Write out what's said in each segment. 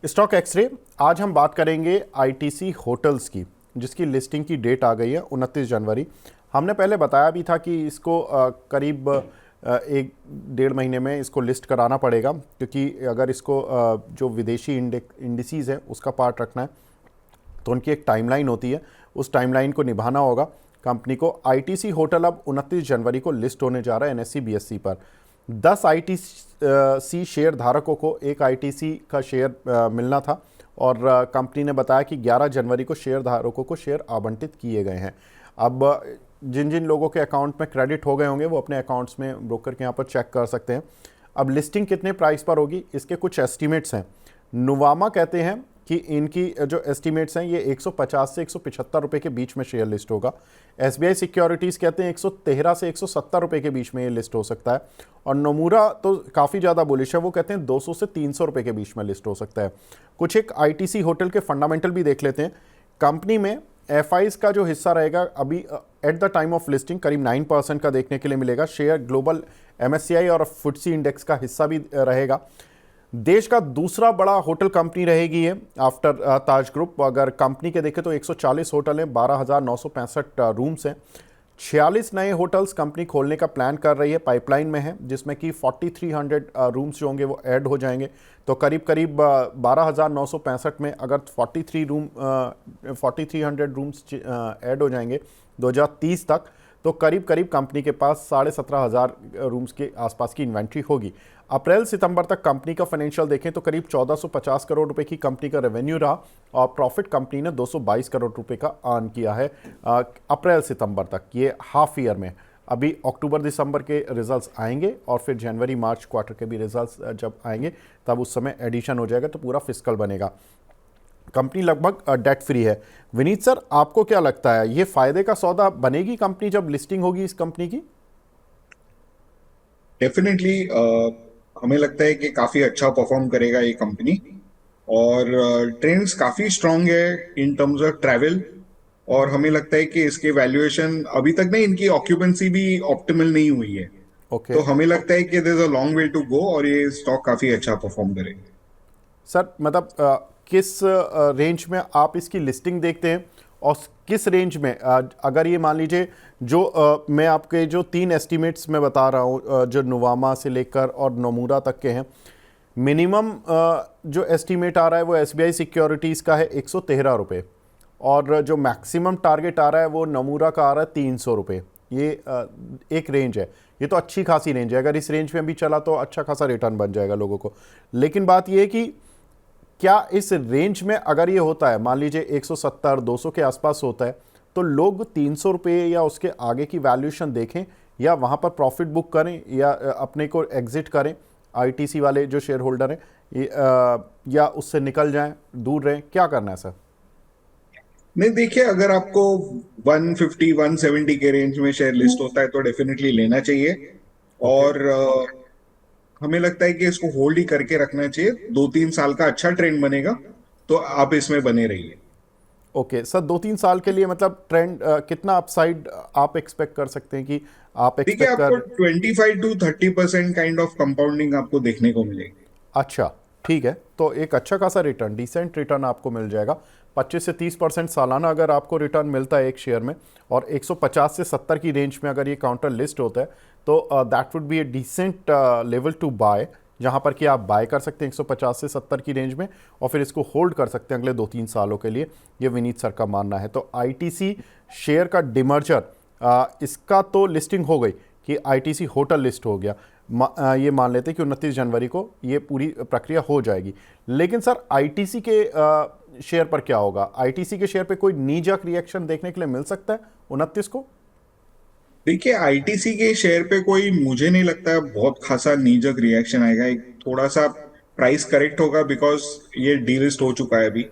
Stock x ray. आज हम बात करेंगे आईटीसी होटल्स की, जिसकी लिस्टिंग की डेट आ गई है 29 जनवरी। हमने पहले बताया भी था कि इसको करीब 1 डेढ़ महीने में इसको लिस्ट कराना पड़ेगा, क्योंकि अगर इसको जो विदेशी इंडिसीज़ है उसका पार्ट रखना है तो उनकी एक टाइमलाइन होती है, उस टाइमलाइन को निभाना होगा कंपनी को। आईटीसी होटल अब 29 जनवरी को लिस्ट होने जा रहा है एनएससी बीएससी पर। 10 आईटीसी शेयर धारकों को एक आईटीसी का शेयर मिलना था, और कंपनी ने बताया कि 11 जनवरी को शेयर धारकों को शेयर आवंटित किए गए हैं। अब जिन जिन लोगों के अकाउंट में क्रेडिट हो गए होंगे वो अपने अकाउंट्स में ब्रोकर के यहाँ पर चेक कर सकते हैं। अब लिस्टिंग कितने प्राइस पर होगी, इसके कुछ एस्टिमेट्स हैं। नुवामा कहते हैं कि इनकी जो एस्टिमेट्स हैं ये 150 से 175 रुपये के बीच में शेयर लिस्ट होगा। एसबीआई सिक्योरिटीज़ कहते हैं 113 से 170 रुपये के बीच में ये लिस्ट हो सकता है। और नोमुरा तो काफ़ी ज़्यादा बुलिश है, वो कहते हैं 200 से 300 रुपये के बीच में लिस्ट हो सकता है। कुछ एक आईटीसी होटल के फंडामेंटल भी देख लेते हैं। कंपनी में एफआईज का जो हिस्सा रहेगा अभी at the time of listing करीब 9% का देखने के लिए मिलेगा। शेयर ग्लोबल एमएससीआई और फुटसी इंडेक्स का हिस्सा भी रहेगा। देश का दूसरा बड़ा होटल कंपनी रहेगी ये आफ्टर ताज ग्रुप। अगर कंपनी के देखें तो 140 होटल हैं, 12,965 रूम्स हैं। 46 नए होटल्स कंपनी खोलने का प्लान कर रही है, पाइपलाइन में है, जिसमें कि 4300 रूम्स जो होंगे वो ऐड हो जाएंगे। तो करीब करीब 12,965 में अगर 4300 रूम्स ऐड हो जाएंगे 2030 तक, तो करीब करीब कंपनी के पास 17,500 रूम्स के आसपास की इन्वेंट्री होगी। अप्रैल सितंबर तक कंपनी का फाइनेंशियल देखें तो करीब 1450 करोड़ रुपए की कंपनी का रेवेन्यू रहा, और प्रॉफिट कंपनी ने 222 करोड़ रुपए का अर्न किया है अप्रैल सितंबर तक, ये हाफ ईयर में। अभी अक्टूबर दिसंबर के रिजल्ट्स आएंगे और फिर जनवरी मार्च क्वार्टर के भी रिजल्ट्स जब आएंगे तब उस समय एडिशन हो जाएगा, तो पूरा फिस्कल बनेगा। कंपनी लगभग डेट फ्री है। विनीत सर, आपको क्या लगता है, ये फायदे का सौदा बनेगी कंपनी जब लिस्टिंग होगी इस कंपनी की? डेफिनेटली हमें लगता है कि काफी अच्छा परफॉर्म करेगा ये कंपनी। और ट्रेंड्स काफी स्ट्रांग है इन टर्म्स ऑफ ट्रैवल। और हमें लगता है कि इसके वैल्यूएशन अभी तक ना, इनकी ऑक्यूपेंसी भी ऑप्टिमल नहीं हुई है। ओके तो हमें लगता है कि there is a long way to go और ये स्टॉक काफी अच्छा परफॉर्म करेगा। सर, मतलब किस रेंज में आप इसकी लिस्टिंग देखते हैं, और किस रेंज में अगर ये मान लीजिए जो मैं आपके जो 3 एस्टीमेट्स में बता रहा हूँ, जो नुवामा से लेकर और नोमुरा तक के हैं, मिनिमम जो एस्टीमेट आ रहा है वो एसबीआई सिक्योरिटीज़ का है 113 रुपये, और जो मैक्सिमम टारगेट आ रहा है वो नमूरा का आ रहा है 300 रुपये। ये एक रेंज है, ये तो अच्छी खासी रेंज है। अगर इस रेंज में भी चला तो अच्छा खासा रिटर्न बन जाएगा लोगों को। लेकिन बात ये है कि क्या इस रेंज में अगर ये होता है, मान लीजिए 170 200 के आसपास होता है, तो लोग 300 रुपये या उसके आगे की वैल्यूएशन देखें, या वहाँ पर प्रॉफिट बुक करें, या अपने को एग्जिट करें आईटीसी वाले जो शेयर होल्डर हैं, या उससे निकल जाएं, दूर रहें, क्या करना है सर? नहीं, देखिए, अगर आपको 150 170 के रेंज में शेयर लिस्ट होता है तो डेफिनेटली लेना चाहिए। ओके और हमें लगता है कि इसको होल्ड ही करके रखना चाहिए। 2-3 साल का अच्छा ट्रेंड बनेगा तो आप इसमें बने रहिए। ओके सर, 2-3 साल के लिए मतलब ट्रेंड कितना अपसाइड आप एक्सपेक्ट कर सकते हैं कि आप देखिए, एक्सपेक्ट आपको कर? 25 to 30% काइंड ऑफ कंपाउंडिंग आपको देखने को मिलेगी। अच्छा, ठीक है, तो एक अच्छा खासा रिटर्न, डिसेंट रिटर्न आपको मिल जाएगा। 25 से 30% सालाना अगर आपको रिटर्न मिलता है एक शेयर में, और 150 से 70 की रेंज में अगर ये काउंटर लिस्ट होता है, तो that would be a decent level to buy, जहां पर कि आप बाय कर सकते हैं 150 से 70 की रेंज में, और फिर इसको होल्ड कर सकते हैं अगले 2-3 सालों के लिए। ये विनीत सर का मानना है। तो आईटीसी शेयर का डिमर्जर, इसका तो लिस्टिंग हो गई कि आईटीसी होटल लिस्ट हो गया। ये मान लेते हैं कि 29 जनवरी को ये पूरी प्रक्रिया हो जाएगी। लेकिन सर, आईटीसी के शेयर पर क्या होगा? आईटीसी के शेयर पे कोई नी जर्क रिएक्शन देखने के लिए मिल सकता है 29 को? देखिए, आईटीसी के शेयर पे कोई, मुझे नहीं लगता है बहुत खासा नीजक रिएक्शन आएगा। एक थोड़ा सा प्राइस करेक्ट होगा बिकॉज ये डीलिस्ट हो चुका है अभी।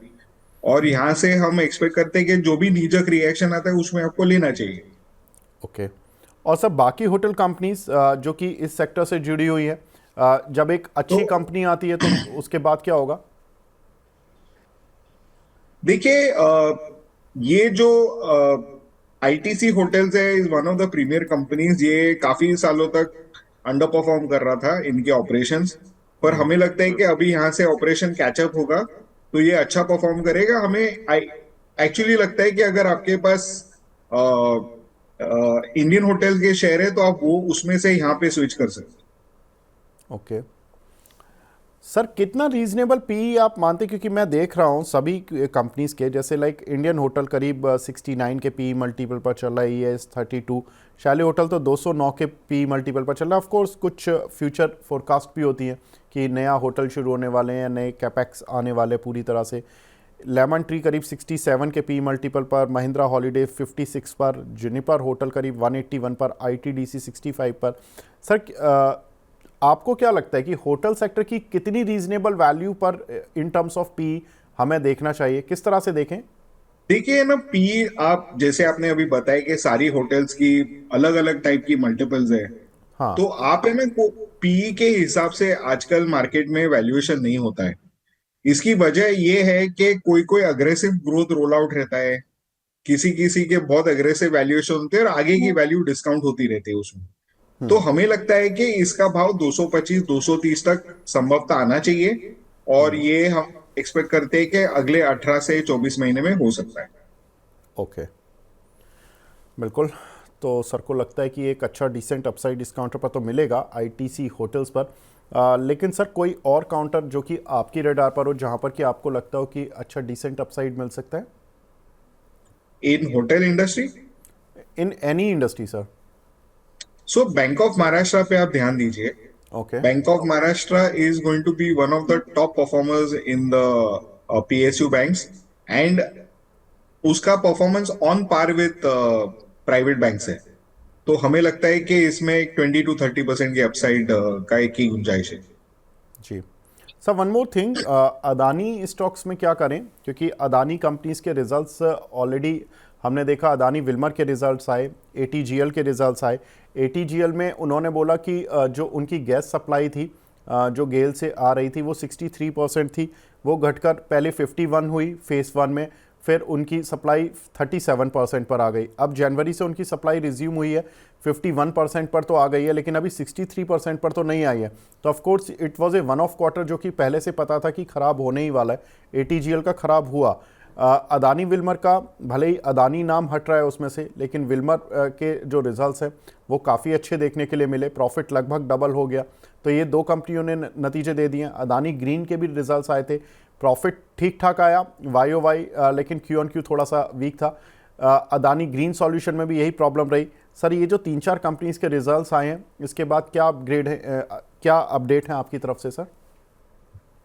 और यहाँ से हम एक्सपेक्ट करते हैं कि जो भी नीजक रिएक्शन आता है उसमें आपको लेना चाहिए। ओके। और सर, बाकी होटल कंपनीज जो कि इस सेक्टर से जुड़ी हुई है, जब एक तो अच्छी कंपनी आती है तो उसके बाद क्या होगा? देखिए, ये जो आईटीसी होटल्स है is one of the premier companies. ये काफी सालों तक अंडर परफॉर्म कर रहा था इनके ऑपरेशंस। पर हमें लगता है कि अभी यहाँ से ऑपरेशन कैचअप होगा तो ये अच्छा परफॉर्म करेगा। हमें एक्चुअली लगता है कि अगर आपके पास इंडियन होटल के शेयर है तो आप वो उसमें से यहाँ पे स्विच कर सकते ओके सर, कितना रीजनेबल पी आप मानते, क्योंकि मैं देख रहा हूँ सभी कंपनीज के, जैसे लाइक इंडियन होटल करीब 69 के पी मल्टीपल पर चल रहा है, ES 32, शैली होटल तो 209 के पी मल्टीपल पर चल रहा है। ऑफ कोर्स कुछ फ्यूचर फोरकास्ट भी होती है कि नया होटल शुरू होने वाले हैं, नए कैपेक्स आने वाले पूरी तरह से। लेमन ट्री करीब 67 के पी मल्टीपल पर, महिंद्रा हॉलीडे 56 पर, जुनिपर होटल करीब 181 पर, ITDC 65 पर। सर आपको क्या लगता है कि होटल सेक्टर की कितनी रीजनेबल वैल्यू पर इन टर्म्स ऑफ पी हमें देखना चाहिए, किस तरह से देखें? देखिए ना, पी आप जैसे आपने अभी बताया कि सारी होटल्स की अलग अलग टाइप की मल्टीपल्स है। हाँ। तो आप है ना को पी के हिसाब से आजकल मार्केट में वैल्यूएशन नहीं होता है। इसकी वजह ये है कि कोई कोई अग्रेसिव ग्रोथ रोल आउट रहता है, किसी किसी के बहुत अग्रेसिव वैल्यूएशन होते हैं और आगे की वैल्यू डिस्काउंट होती रहती है उसमें। तो हमें लगता है कि इसका भाव 225 230 तक संभवतः आना चाहिए और ये हम एक्सपेक्ट करते हैं कि अगले 18 से 24 महीने में हो सकता है। ओके, बिल्कुल। तो सर को लगता है कि एक अच्छा डिसेंट अपसाइड इस काउंटर पर तो मिलेगा ITC होटल्स पर। लेकिन सर कोई और काउंटर जो कि आपकी रडार पर हो, जहां पर कि आपको लगता हो कि अच्छा डिसेंट अपसाइड मिल सकता है in hotel industry, in any industry sir? So bank of Maharashtra पे आप ध्यान दीजिए। Okay. Bank of Maharashtra is going to be one of the top performers in the PSU banks and उसका performance on par with private banks है। तो हमें लगता है कि इसमें 20 to 30% की अपसाइड का एक ही गुंजाइश है। जी sir, one more thing, Adani stocks में क्या करें, क्योंकि अदानी कंपनीज के रिजल्ट्स ऑलरेडी हमने देखा। अदानी विल्मर के रिजल्ट्स आए, ATGL के रिजल्ट्स आए। ATGL में उन्होंने बोला कि जो उनकी गैस सप्लाई थी जो गेल से आ रही थी वो 63% थी, वो घटकर पहले 51 हुई फेस 1 में, फिर उनकी सप्लाई 37% पर आ गई। अब जनवरी से उनकी सप्लाई रिज्यूम हुई है, 51% पर तो आ गई है, लेकिन अभी 63% पर तो नहीं आई है। तो of course it was a one of quarter जो कि पहले से पता था कि खराब होने ही वाला है। ATGL का खराब हुआ। अदानी विल्मर का भले ही अदानी नाम हट रहा है उसमें से, लेकिन विल्मर के जो रिजल्ट्स हैं वो काफ़ी अच्छे देखने के लिए मिले, प्रॉफिट लगभग डबल हो गया। तो ये दो कंपनियों ने नतीजे दे दिए। अदानी ग्रीन के भी रिजल्ट्स आए थे, प्रॉफिट ठीक ठाक आया YOY, लेकिन Q-on-Q थोड़ा सा वीक था। अदानी ग्रीन सॉल्यूशन में भी यही प्रॉब्लम रही। सर ये जो 3-4 कंपनीज के रिजल्ट्स आए हैं, इसके बाद क्या अपग्रेड है, क्या अपडेट है आपकी तरफ से सर?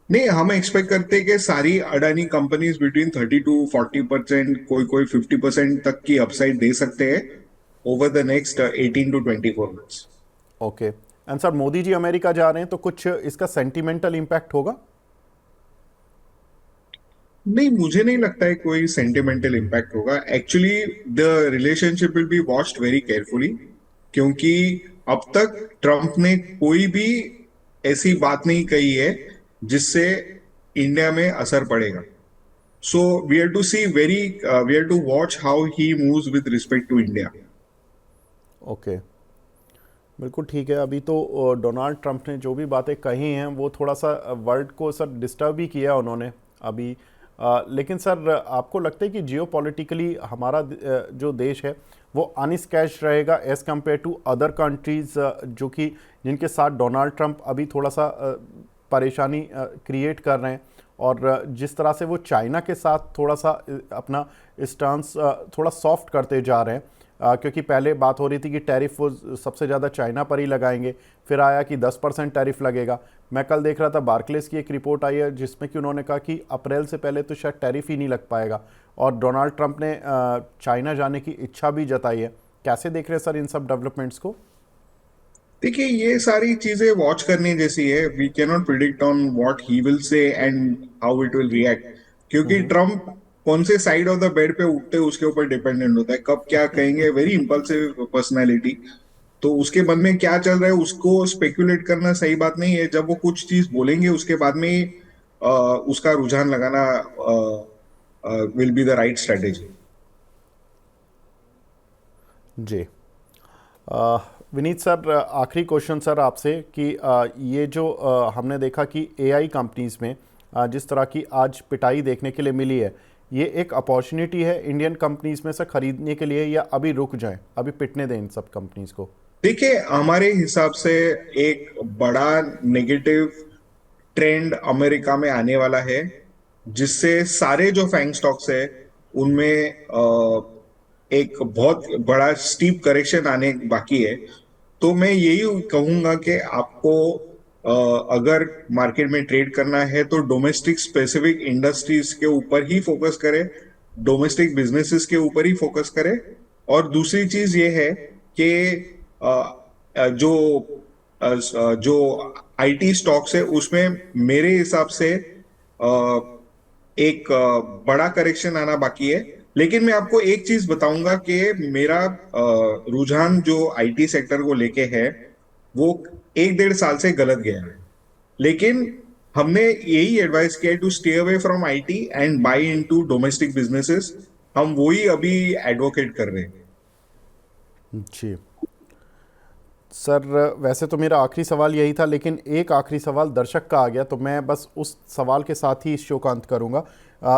नहीं, हम एक्सपेक्ट करते हैं कि सारी अडानी कंपनीज बिटवीन 30 to 40%, कोई कोई 50% तक की अपसाइड दे सकते हैं over the next 18 to 24 months। Okay. And sir Modi ji America जा रहे हैं तो कुछ इसका सेंटिमेंटल इम्पैक्ट होगा? नहीं, मुझे नहीं लगता है कोई सेंटिमेंटल इम्पैक्ट होगा। Actually the relationship will be watched very carefully, क्योंकि अब तक ट्रम्प ने कोई भी ऐसी बात नहीं कही है जिससे इंडिया में असर पड़ेगा। So we have to see very we have to watch how he moves with respect to India. Okay, बिल्कुल ठीक है। अभी तो डोनाल्ड ट्रंप ने जो भी बातें कही हैं वो थोड़ा सा वर्ल्ड को सर डिस्टर्ब भी किया उन्होंने अभी। लेकिन सर आपको लगता है कि जियोपॉलिटिकली हमारा जो देश है वो अनस्कैच रहेगा as compare to other countries जो कि जिनके साथ डोनाल्ड ट्रंप अभी थोड़ा सा परेशानी क्रिएट कर रहे हैं, और जिस तरह से वो चाइना के साथ थोड़ा सा अपना स्टांस थोड़ा सॉफ्ट करते जा रहे हैं, क्योंकि पहले बात हो रही थी कि टैरिफ वो सबसे ज़्यादा चाइना पर ही लगाएंगे, फिर आया कि 10% टैरिफ लगेगा। मैं कल देख रहा था बार्कलेस की एक रिपोर्ट आई है जिसमें कि उन्होंने कहा कि अप्रैल से पहले तो शायद टैरिफ ही नहीं लग पाएगा, और डोनाल्ड ट्रंप ने चाइना जाने की इच्छा भी जताई है। कैसे देख रहे हैं सर इन सब डेवलपमेंट्स को? देखिए, ये सारी चीजें वॉच करने जैसी है। We can not predict on what he will say and how it will react, क्योंकि ट्रम्प कौन से साइड ऑफ द बेड पे उठते हैं उसके ऊपर डिपेंडेंट होता है, कब क्या कहेंगे। Very impulsive personality. तो उसके मन में क्या चल रहा है उसको स्पेकुलेट करना सही बात नहीं है। जब वो कुछ चीज बोलेंगे उसके बाद में उसका रुझान लगाना will be the right strategy. Ji Vineet sir, आखिरी क्वेश्चन सर आपसे कि ये जो हमने देखा कि एआई कंपनीज में जिस तरह की आज पिटाई देखने के लिए मिली है, ये एक अपॉर्चुनिटी है इंडियन कंपनीज में से खरीदने के लिए, या अभी रुक जाएं, अभी पिटने दें इन सब कंपनीज को? देखिए, हमारे हिसाब से एक बड़ा नेगेटिव ट्रेंड अमेरिका में आने वाला है, जिससे सारे जो फैंग स्टॉक्स है उनमें एक बहुत बड़ा स्टीप करेक्शन आने बाकी है। तो मैं यही कहूंगा कि आपको अगर मार्केट में ट्रेड करना है तो डोमेस्टिक स्पेसिफिक इंडस्ट्रीज के ऊपर ही फोकस करें, डोमेस्टिक बिजनेसेस के ऊपर ही फोकस करें। और दूसरी चीज ये है कि जो आईटी स्टॉक्स है उसमें मेरे हिसाब से एक बड़ा करेक्शन आना बाकी है। लेकिन मैं आपको एक चीज बताऊंगा कि मेरा रुझान जो आईटी सेक्टर को लेके है वो 1-1.5 साल से गलत गया है। लेकिन हमने यही एडवाइस किया है to stay away from IT and buy into domestic businesses. हम वही अभी एडवोकेट कर रहे हैं। जी सर, वैसे तो मेरा आखिरी सवाल यही था, लेकिन एक आखिरी सवाल दर्शक का आ गया, तो मैं बस उस सवाल के साथ ही इस शो का अंत करूंगा।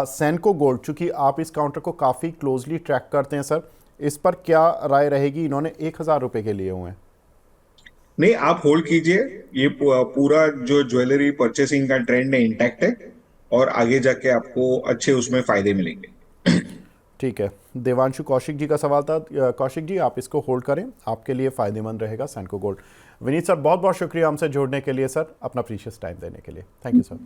सेनको गोल्ड, चूंकि आप इस काउंटर को काफ़ी क्लोजली ट्रैक करते हैं सर, इस पर क्या राय रहेगी? इन्होंने 1,000 रुपये के लिए हुए हैं। नहीं, आप होल्ड कीजिए। ये पूरा जो ज्वेलरी परचेसिंग का ट्रेंड है इंटैक्ट है, और आगे जाके आपको अच्छे उसमें फायदे मिलेंगे। ठीक है, देवांशु कौशिक जी का सवाल था। कौशिक जी, आप इसको होल्ड करें, आपके लिए फ़ायदेमंद रहेगा सेनको गोल्ड। विनीत सर, बहुत बहुत शुक्रिया हमसे जुड़ने के लिए सर, अपना प्रीशियस टाइम देने के लिए। Thank you sir.